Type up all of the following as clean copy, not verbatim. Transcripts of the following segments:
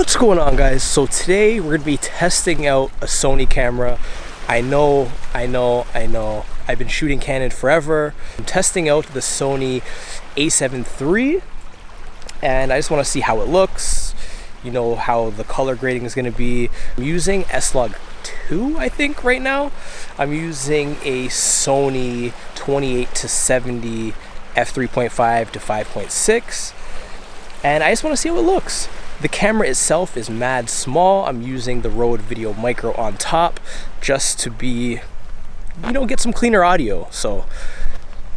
What's going on, guys? So today we're gonna be testing out a Sony camera. I know I've been shooting Canon forever. I'm testing out the Sony A7 III and I just want to see how it looks, you know, how the color grading is going to be. I'm using S-Log2 I think right now. I'm using a Sony 28-70 f3.5 to 5.6 and I just want to see how it looks. The camera itself is mad small. I'm using the Rode Video Micro on top just to be, you know, get some cleaner audio. So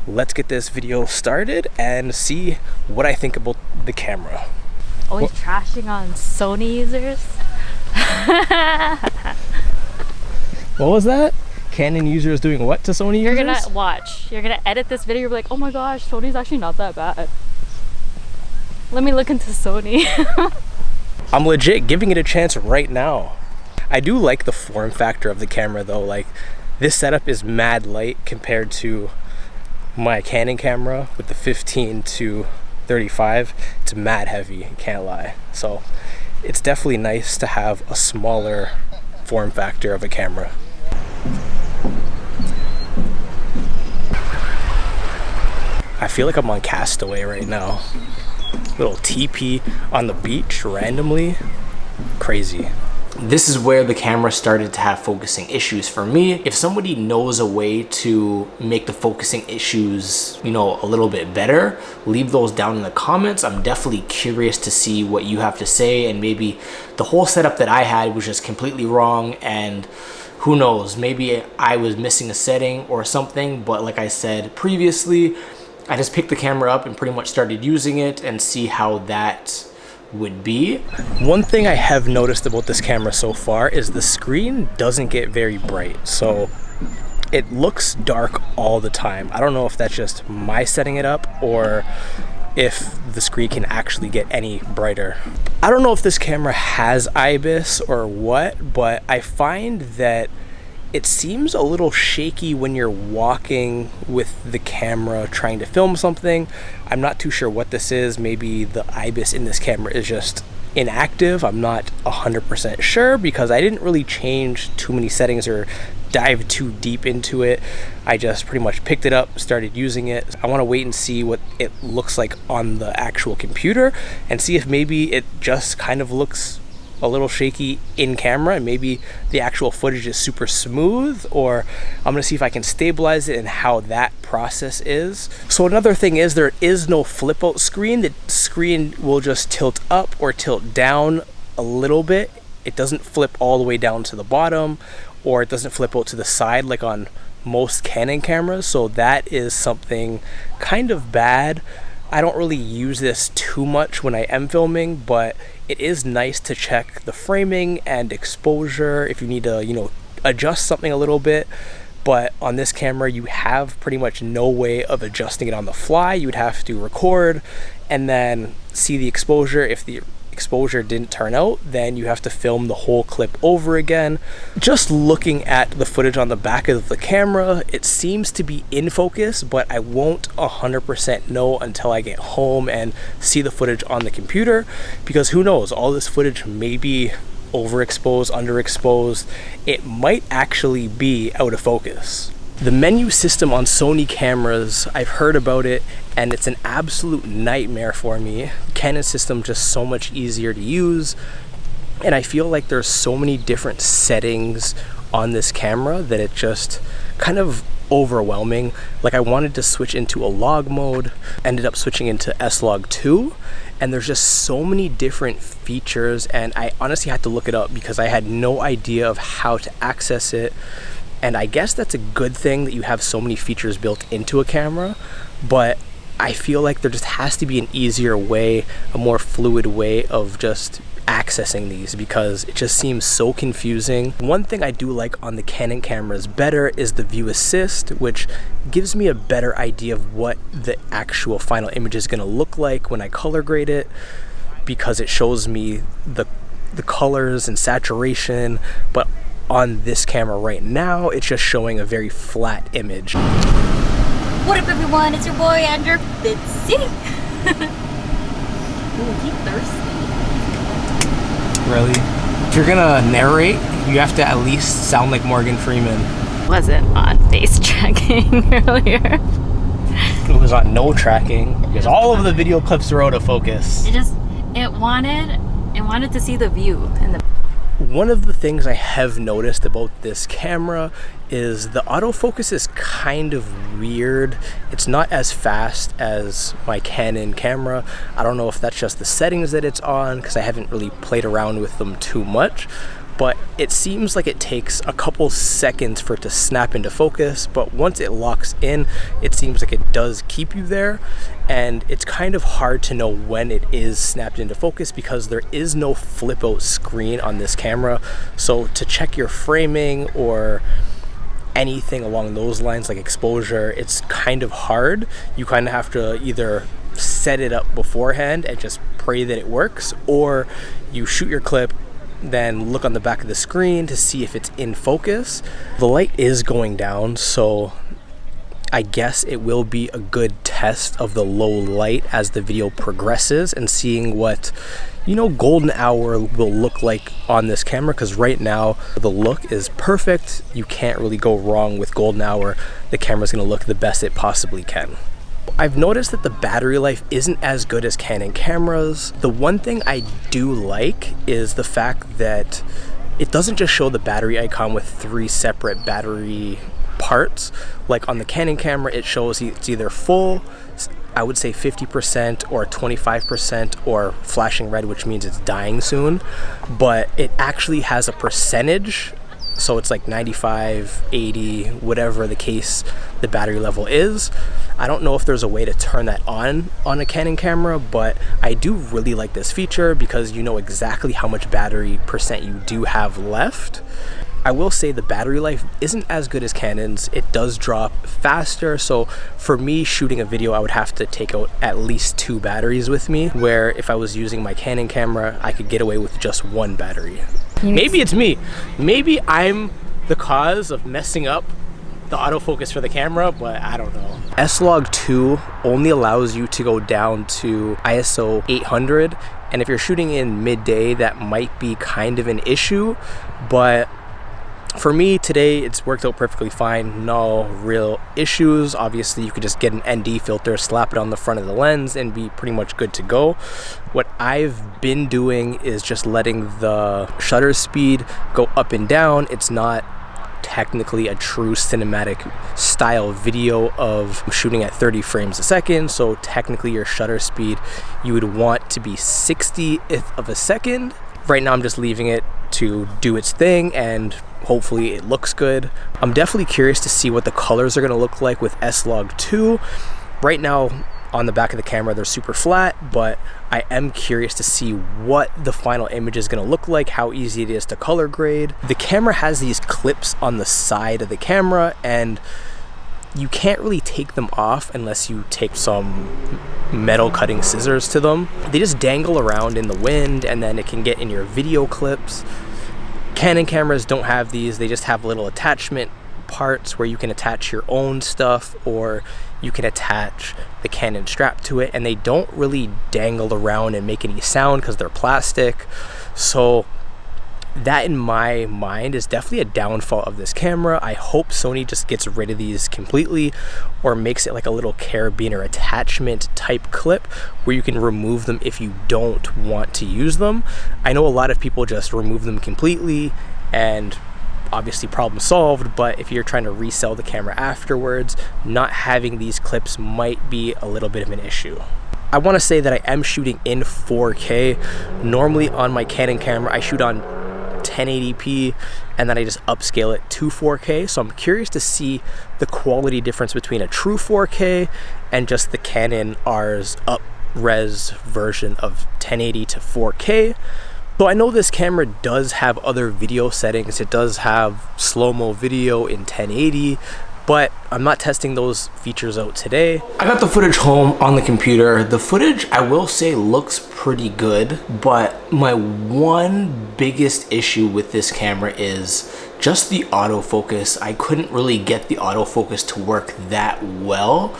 let's get this video started and see what I think about the camera. Always trashing on Sony users. What was that? Canon users doing what to Sony users? You're gonna watch. You're gonna edit this video. You're like, oh my gosh, Sony's actually not that bad. Let me look into Sony. I'm legit giving it a chance right now. I do like the form factor of the camera though. Like, this setup is mad light compared to my Canon camera with the 15 to 35. It's mad heavy, can't lie. So it's definitely nice to have a smaller form factor of a camera. I feel like I'm on Castaway right now. Little teepee on the beach randomly. Crazy. This is where the camera started to have focusing issues for me. If somebody knows a way to make the focusing issues, you know, a little bit better, leave those down in the comments. I'm definitely curious to see what you have to say, and maybe the whole setup that I had was just completely wrong, and who knows, maybe I was missing a setting or something. But like I said previously, I just picked the camera up and pretty much started using it and see how that would be. One thing I have noticed about this camera so far is the screen doesn't get very bright. So it looks dark all the time. I don't know if that's just my setting it up or if the screen can actually get any brighter. I don't know if this camera has IBIS or what, but I find that it seems a little shaky when you're walking with the camera trying to film something. I'm not too sure what this is. Maybe the IBIS in this camera is just inactive. I'm not 100% sure because I didn't really change too many settings or dive too deep into it. I just pretty much picked it up, started using it. I want to wait and see what it looks like on the actual computer and see if maybe it just kind of looks a little shaky in camera and maybe the actual footage is super smooth, or I'm gonna see if I can stabilize it and how that process is. So another thing is there is no flip out screen. The screen will just tilt up or tilt down a little bit. It doesn't flip all the way down to the bottom, or it doesn't flip out to the side like on most Canon cameras. So that is something kind of bad. I don't really use this too much when I am filming, but it is nice to check the framing and exposure if you need to, you know, adjust something a little bit. But on this camera, you have pretty much no way of adjusting it on the fly. You would have to record and then see the exposure. If the exposure didn't turn out, then you have to film the whole clip over again. Just looking at the footage on the back of the camera, it seems to be in focus, but I won't 100% know until I get home and see the footage on the computer, because who knows, all this footage may be overexposed, underexposed. It might actually be out of focus. The menu system on Sony cameras, I've heard about it and it's an absolute nightmare for me. Canon system just so much easier to use, and I feel like there's so many different settings on this camera that it just kind of overwhelming. Like, I wanted to switch into a log mode, ended up switching into S-Log2, and there's just so many different features, and I honestly had to look it up because I had no idea of how to access it. And I guess that's a good thing that you have so many features built into a camera, but I feel like there just has to be an easier way, a more fluid way of just accessing these, because it just seems so confusing. One thing I do like on the Canon cameras better is the view assist, which gives me a better idea of what the actual final image is going to look like when I color grade it, because it shows me the colors and saturation. But on this camera right now, it's just showing a very flat image. What up, everyone? It's your boy Andrew Fitzy. Ooh, he thirsty. Really? If you're gonna narrate, you have to at least sound like Morgan Freeman. Wasn't on face tracking earlier. It was on no tracking because all of the video clips were autofocus. It wanted to see the view and the. One of the things I have noticed about this camera is the autofocus is kind of weird. It's not as fast as my Canon camera. I don't know if that's just the settings that it's on because I haven't really played around with them too much, but it seems like it takes a couple seconds for it to snap into focus, but once it locks in, it seems like it does keep you there, and it's kind of hard to know when it is snapped into focus because there is no flip out screen on this camera. So to check your framing or anything along those lines like exposure, it's kind of hard. You kind of have to either set it up beforehand and just pray that it works, or you shoot your clip, then look on the back of the screen to see if it's in focus. The light is going down, so I guess it will be a good test of the low light as the video progresses and seeing what, you know, golden hour will look like on this camera, because right now the look is perfect. You can't really go wrong with golden hour. The camera's gonna look the best it possibly can. I've noticed that the battery life isn't as good as Canon cameras. The one thing I do like is the fact that it doesn't just show the battery icon with 3 separate battery parts. Like on the Canon camera, it shows it's either full, I would say 50%, or 25%, or flashing red, which means it's dying soon. But it actually has a percentage. So it's like 95, 80, whatever the case the battery level is. I don't know if there's a way to turn that on a Canon camera, but I do really like this feature because you know exactly how much battery percent you do have left. I will say the battery life isn't as good as Canon's. It does drop faster, so for me shooting a video I would have to take out at least 2 batteries with me, where if I was using my Canon camera I could get away with just 1 battery. Maybe it's me. Maybe I'm the cause of messing up the autofocus for the camera, but I don't know. S-Log2 only allows you to go down to ISO 800, and if you're shooting in midday that might be kind of an issue, but for me today it's worked out perfectly fine. No real issues. Obviously you could just get an ND filter, slap it on the front of the lens, and be pretty much good to go. What I've been doing is just letting the shutter speed go up and down. It's not technically a true cinematic style video of shooting at 30 frames a second, so technically your shutter speed you would want to be 60th of a second. Right now I'm just leaving it to do its thing and hopefully it looks good. I'm definitely curious to see what the colors are going to look like with S-Log2. Right now on the back of the camera they're super flat, but I am curious to see what the final image is going to look like, how easy it is to color grade. The camera has these clips on the side of the camera and you can't really take them off unless you take some metal cutting scissors to them. They just dangle around in the wind and then it can get in your video clips. Canon cameras don't have these. They just have little attachment parts where you can attach your own stuff, or you can attach the Canon strap to it, and they don't really dangle around and make any sound because they're plastic. So that in my mind is definitely a downfall of this camera. I hope Sony just gets rid of these completely or makes it like a little carabiner attachment type clip where you can remove them if you don't want to use them. I know a lot of people just remove them completely and obviously problem solved, but if you're trying to resell the camera afterwards, not having these clips might be a little bit of an issue. I want to say that I am shooting in 4K. Normally on my Canon camera I shoot on 1080p and then I just upscale it to 4K, so I'm curious to see the quality difference between a true 4K and just the Canon R's up res version of 1080 to 4K. So I know this camera does have other video settings. It does have slow-mo video in 1080, but I'm not testing those features out today. I got the footage home on the computer. The footage, I will say, looks pretty good, but my one biggest issue with this camera is just the autofocus. I couldn't really get the autofocus to work that well.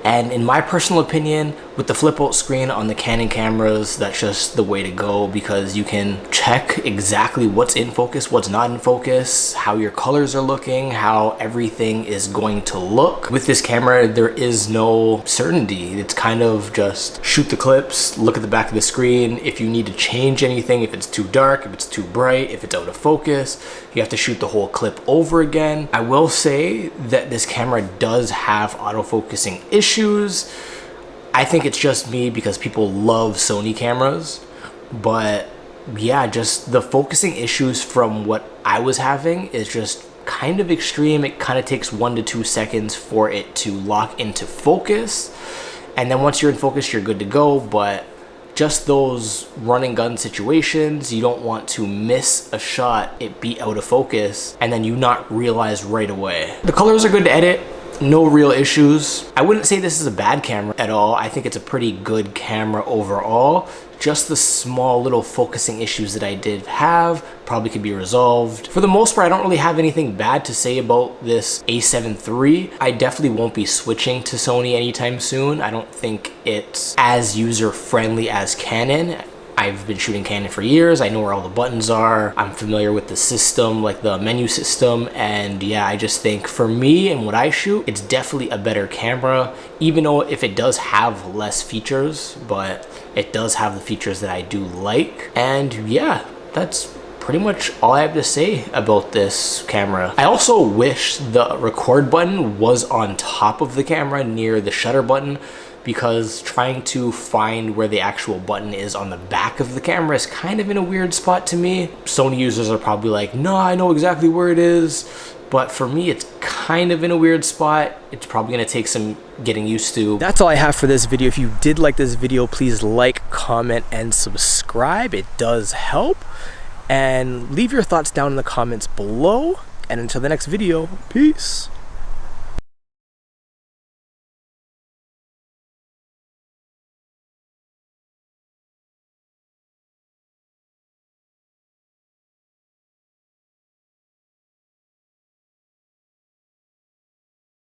And in my personal opinion, With the flip out screen on the Canon cameras, that's just the way to go because you can check exactly what's in focus, what's not in focus, how your colors are looking, how everything is going to look. With this camera, there is no certainty. It's kind of just shoot the clips, look at the back of the screen. If you need to change anything, if it's too dark, if it's too bright, if it's out of focus, you have to shoot the whole clip over again. I will say that this camera does have autofocusing issues. I think it's just me because people love Sony cameras, but yeah, just the focusing issues from what I was having is just kind of extreme. It kind of takes 1 to 2 seconds for it to lock into focus, and then once you're in focus, you're good to go. But just those run and gun situations, you don't want to miss a shot, it be out of focus, and then you not realize right away. The colors are good to edit. No real issues. I wouldn't say this is a bad camera at all. I think it's a pretty good camera overall. Just the small little focusing issues that I did have probably could be resolved. For the most part, I don't really have anything bad to say about this A7 III. I definitely won't be switching to Sony anytime soon. I don't think it's as user-friendly as Canon. I've been shooting Canon for years. I know where all the buttons are. I'm familiar with the system, like the menu system. And yeah, I just think for me and what I shoot, it's definitely a better camera, even though if it does have less features, but it does have the features that I do like. And yeah, that's pretty much all I have to say about this camera. I also wish the record button was on top of the camera near the shutter button, because trying to find where the actual button is on the back of the camera is kind of in a weird spot to me. Sony users are probably like, no, I know exactly where it is. But for me, it's kind of in a weird spot. It's probably gonna take some getting used to. That's all I have for this video. If you did like this video, please like, comment, and subscribe. It does help. And leave your thoughts down in the comments below. And until the next video, peace.